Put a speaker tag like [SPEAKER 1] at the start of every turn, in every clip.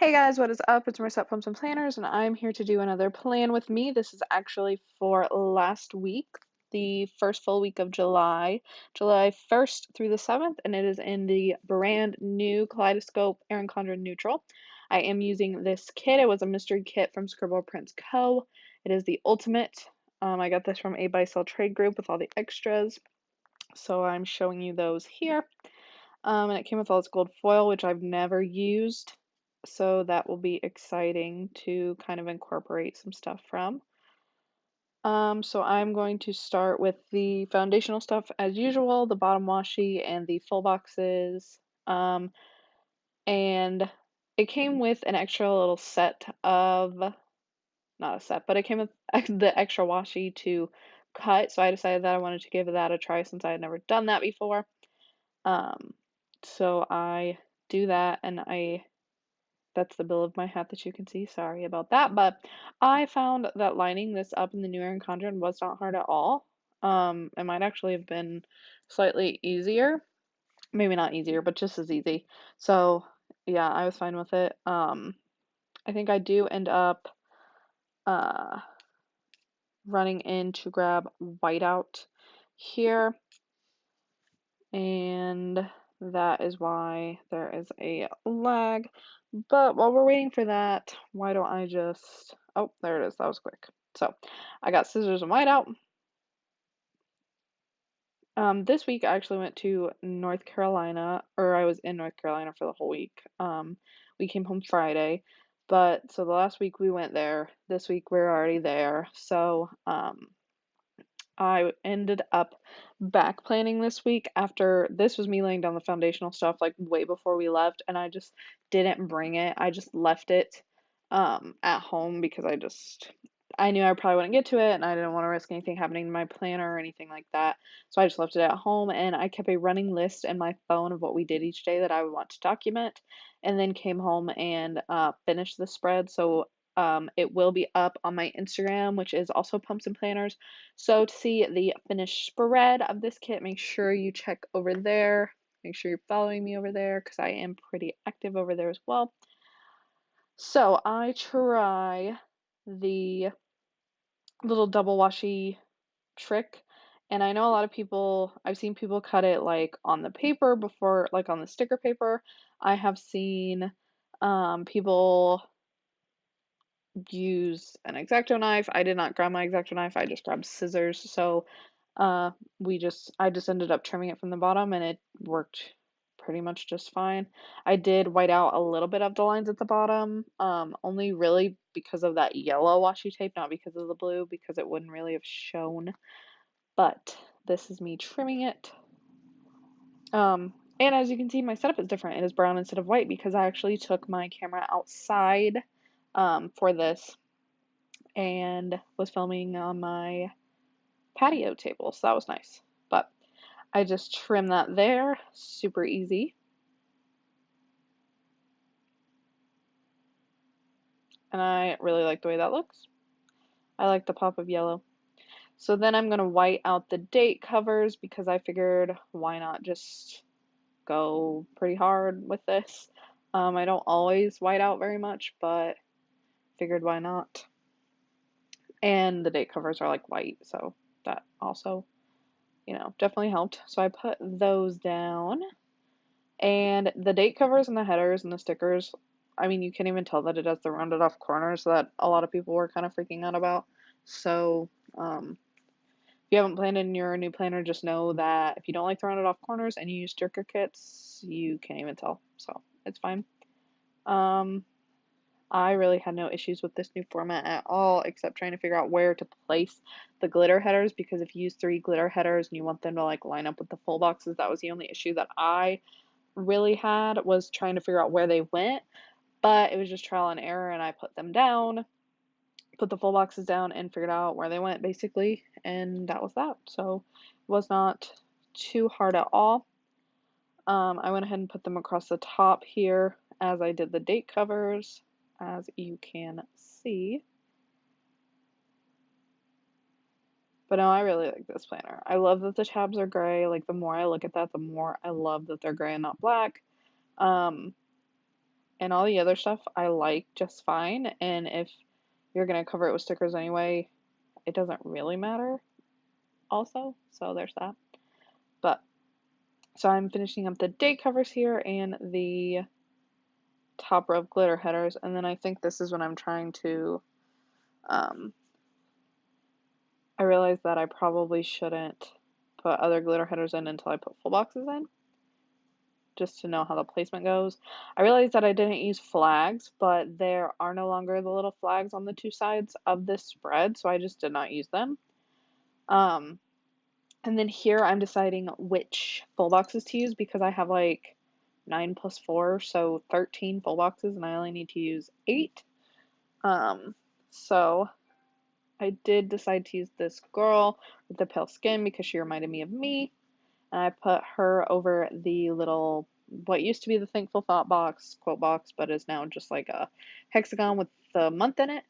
[SPEAKER 1] Hey guys, what is up? It's Marissa from Some Planners, and I'm here to do another plan with me. This is actually for last week, the first full week of July, July 1st through the 7th, and it is in the brand new Kaleidoscope Erin Condren Neutral. I am using this kit. It was a mystery kit from Scribble Prints Co. It is the ultimate. I got this from a buy sell trade group with all the extras, so I'm showing you those here. And it came with all its gold foil, which I've never used. So that will be exciting to kind of incorporate some stuff from. So I'm going to start with the foundational stuff as usual, the bottom washi and the full boxes. And it came with an extra little set of, not a set, but it came with the extra washi to cut. So I decided that I wanted to give that a try since I had never done that before. Um, so I do that, and that's the bill of my hat that you can see. Sorry about that, but I found that lining this up in the new Erin Condren was not hard at all. It might actually have been slightly easier, maybe not easier, but just as easy. So yeah, I was fine with it. I think I do end up uh running in to grab whiteout here, and that is why there is a lag. But while we're waiting for that, why don't I just, oh, there it is, that was quick. So I got scissors and whiteout. This week I actually went to North Carolina, or I was in North Carolina for the whole week. We came home Friday, but so the last week we went there. This week we're already there. So I ended up back planning this week after this was me laying down the foundational stuff like way before we left, and I just didn't bring it. I just left it at home because I knew I probably wouldn't get to it and I didn't want to risk anything happening to my planner or anything like that. So I just left it at home, and I kept a running list in my phone of what we did each day that I would want to document, and then came home and finished the spread. So it will be up on my Instagram, which is also Pumps and Planners. So to see the finished spread of this kit, make sure you check over there. Make sure you're following me over there because I am pretty active over there as well. So I try the little double washi trick, and I know a lot of people, I've seen people cut it like on the paper before, like on the sticker paper. I have seen people use an X-Acto knife. I did not grab my X-Acto knife. I just grabbed scissors. So I just ended up trimming it from the bottom, and it worked pretty much just fine. I did white out a little bit of the lines at the bottom, only really because of that yellow washi tape, not because of the blue, because it wouldn't really have shown. But this is me trimming it. And as you can see, my setup is different. It is brown instead of white because I actually took my camera outside for this and was filming on my patio table, so that was nice. But I just trim that there, super easy. And I really like the way that looks. I like the pop of yellow. So then I'm going to white out the date covers because I figured why not just go pretty hard with this. I don't always white out very much, but figured why not. And the date covers are like white, so that also, definitely helped. So I put those down. And the date covers and the headers and the stickers, I mean, you can't even tell that it has the rounded off corners that a lot of people were kind of freaking out about. So, if you haven't planned in your new planner, just know that if you don't like the rounded off corners and you use sticker kits, you can't even tell. So, it's fine. Um, I really had no issues with this new format at all, except trying to figure out where to place the glitter headers, because if you use 3 glitter headers and you want them to like line up with the full boxes, that was the only issue that I really had, was trying to figure out where they went. But it was just trial and error, and I put them down, put the full boxes down, and figured out where they went basically, and that was that. So it was not too hard at all. I went ahead and put them across the top here as I did the date covers, as you can see. But no, I really like this planner. I love that the tabs are gray. Like, the more I look at that, the more I love that they're gray and not black. Um, And all the other stuff I like just fine. And if you're going to cover it with stickers anyway, it doesn't really matter also. So there's that. But, so I'm finishing up the date covers here and the top row of glitter headers. And then I think this is when I'm trying to, I realized that I probably shouldn't put other glitter headers in until I put full boxes in, just to know how the placement goes. I realized that I didn't use flags, but there are no longer the little flags on the two sides of this spread, so I just did not use them. And then here I'm deciding which full boxes to use because I have like 9 plus 4, so 13 full boxes, and I only need to use 8. So I did decide to use this girl with the pale skin because she reminded me of me. And I put her over the little, what used to be the Thankful Thought box, quote box, but is now just like a hexagon with the month in it.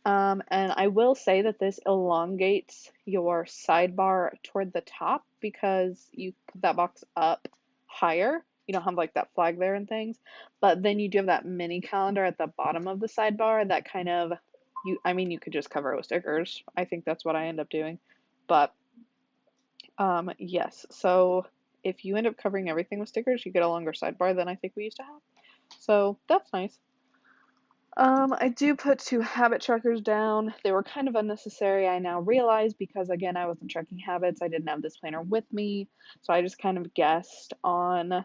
[SPEAKER 1] And I will say that this elongates your sidebar toward the top because you put that box up higher. You don't have like that flag there and things, but then you do have that mini calendar at the bottom of the sidebar that kind of, you could just cover it with stickers. I think that's what I end up doing, but yes, so if you end up covering everything with stickers, you get a longer sidebar than I think we used to have. So that's nice. I do put 2 habit trackers down. They were kind of unnecessary, I now realize, because again, I wasn't tracking habits. I didn't have this planner with me, so I just kind of guessed on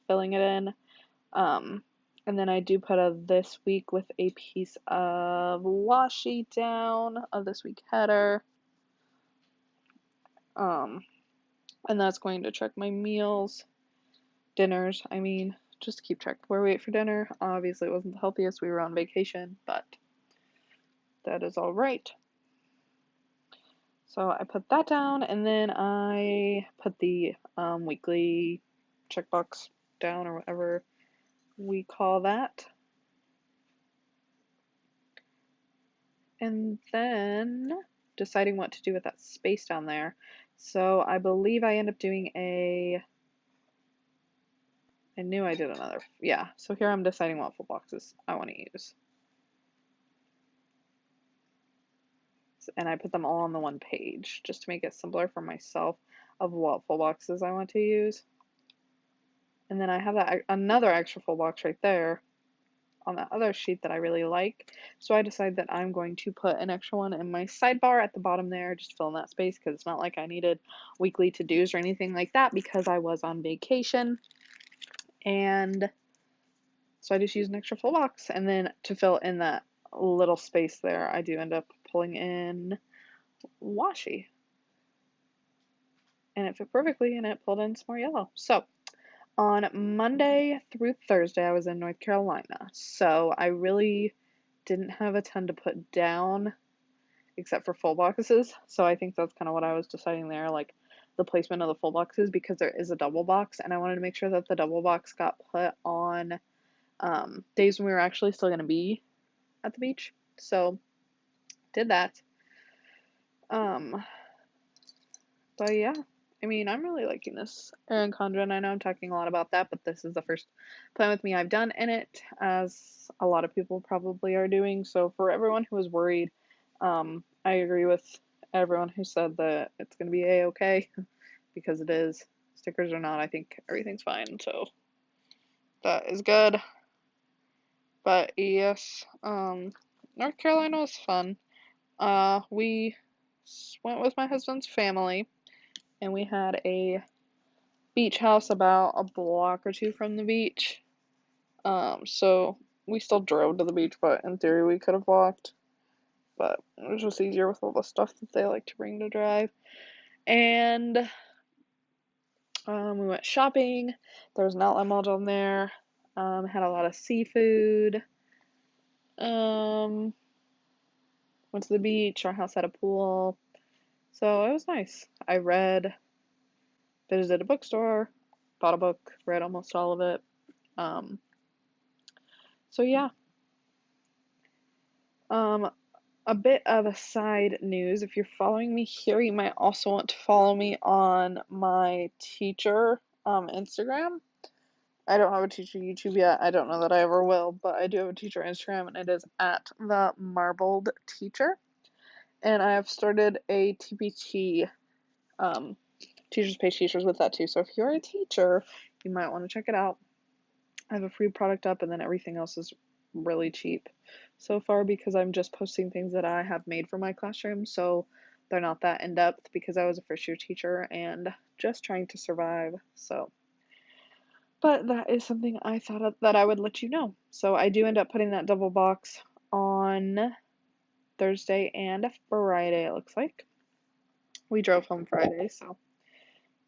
[SPEAKER 1] filling it in. And then I do put a this week with a piece of washi down, a this week header. And that's going to track my meals, dinners, just to keep track where we ate for dinner. Obviously, it wasn't the healthiest. We were on vacation, but that is all right. So I put that down, and then I put the weekly checkbox down, or whatever we call that. And then deciding what to do with that space down there. So I believe I end up doing I knew I did another, yeah. So here I'm deciding what full boxes I want to use. And I put them all on the one page just to make it simpler for myself of what full boxes I want to use. And then I have that another extra full box right there on that other sheet that I really like. So I decided that I'm going to put an extra one in my sidebar at the bottom there, just fill in that space, because it's not like I needed weekly to-dos or anything like that because I was on vacation. And so I just use an extra full box. And then to fill in that little space there, I do end up pulling in washi. And it fit perfectly, and it pulled in some more yellow. So on Monday through Thursday, I was in North Carolina. So I really didn't have a ton to put down except for full boxes. So I think that's kind of what I was deciding there, like the placement of the full boxes, because there is a double box, and I wanted to make sure that the double box got put on days when we were actually still going to be at the beach. So did that. But yeah, I'm really liking this Erin Condren. I know I'm talking a lot about that, but this is the first Plan With Me I've done in it, as a lot of people probably are doing. So for everyone who was worried, I agree with everyone who said that it's going to be a-okay, because it is. Stickers or not, I think everything's fine, so that is good. But yes, North Carolina was fun. We went with my husband's family, and we had a beach house about a block or two from the beach. So we still drove to the beach, but in theory we could have walked. But it was just easier with all the stuff that they like to bring to drive. And we went shopping. There was an outlet mall down there. Had a lot of seafood. Went to the beach. Our house had a pool. So it was nice. I read, visited a bookstore, bought a book, read almost all of it. So yeah. A bit of a side news. If you're following me here, you might also want to follow me on my teacher Instagram. I don't have a teacher YouTube yet. I don't know that I ever will, but I do have a teacher Instagram, and it is at the Marbled Teacher. And I have started a TPT, teachers pay teachers with that too. So if you're a teacher, you might want to check it out. I have a free product up, and then everything else is really cheap so far because I'm just posting things that I have made for my classroom. So they're not that in depth because I was a first year teacher and just trying to survive. So, but that is something I thought that I would let you know. So I do end up putting that double box on Thursday and Friday, it looks like. We drove home Friday, so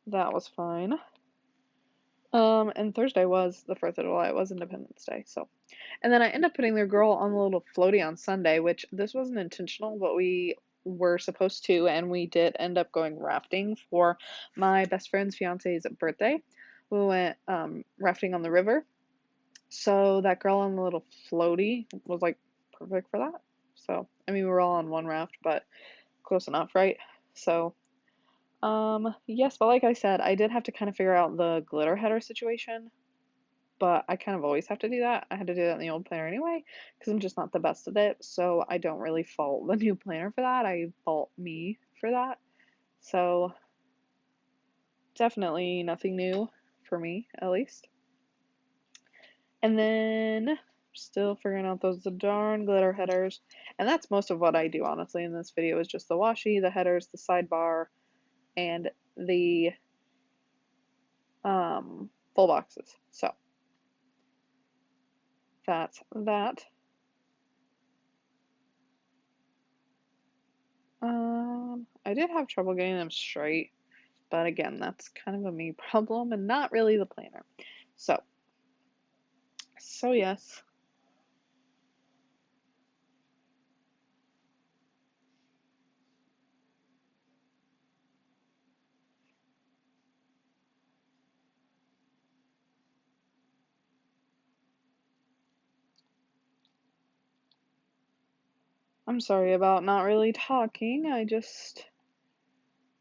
[SPEAKER 1] that was fine. And Thursday was the 4th of July. It was Independence Day, so. And then I end up putting their girl on the little floaty on Sunday, which this wasn't intentional, but we were supposed to, and we did end up going rafting for my best friend's fiance's birthday. We went rafting on the river. So that girl on the little floaty was like perfect for that. So, I mean, we were all on one raft, but close enough, right? So, yes, but like I said, I did have to kind of figure out the glitter header situation, but I kind of always have to do that. I had to do that in the old planner anyway, because I'm just not the best at it, so I don't really fault the new planner for that. I fault me for that. So, definitely nothing new for me, at least. And then still figuring out those darn glitter headers. And that's most of what I do, honestly, in this video is just the washi, the headers, the sidebar, and the full boxes. So that's that. I did have trouble getting them straight, but again, that's kind of a me problem and not really the planner. So yes. I'm sorry about not really talking. I just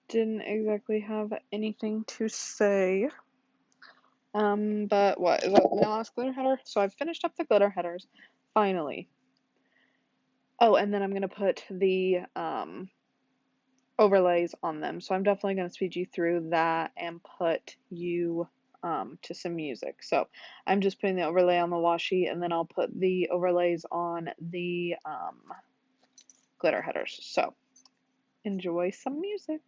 [SPEAKER 1] didn't exactly have anything to say. But what is that my last glitter header? So I've finished up the glitter headers, finally. Oh, and then I'm gonna put the overlays on them. So I'm definitely gonna speed you through that and put you to some music. So I'm just putting the overlay on the washi, and then I'll put the overlays on the glitter headers. So enjoy some music.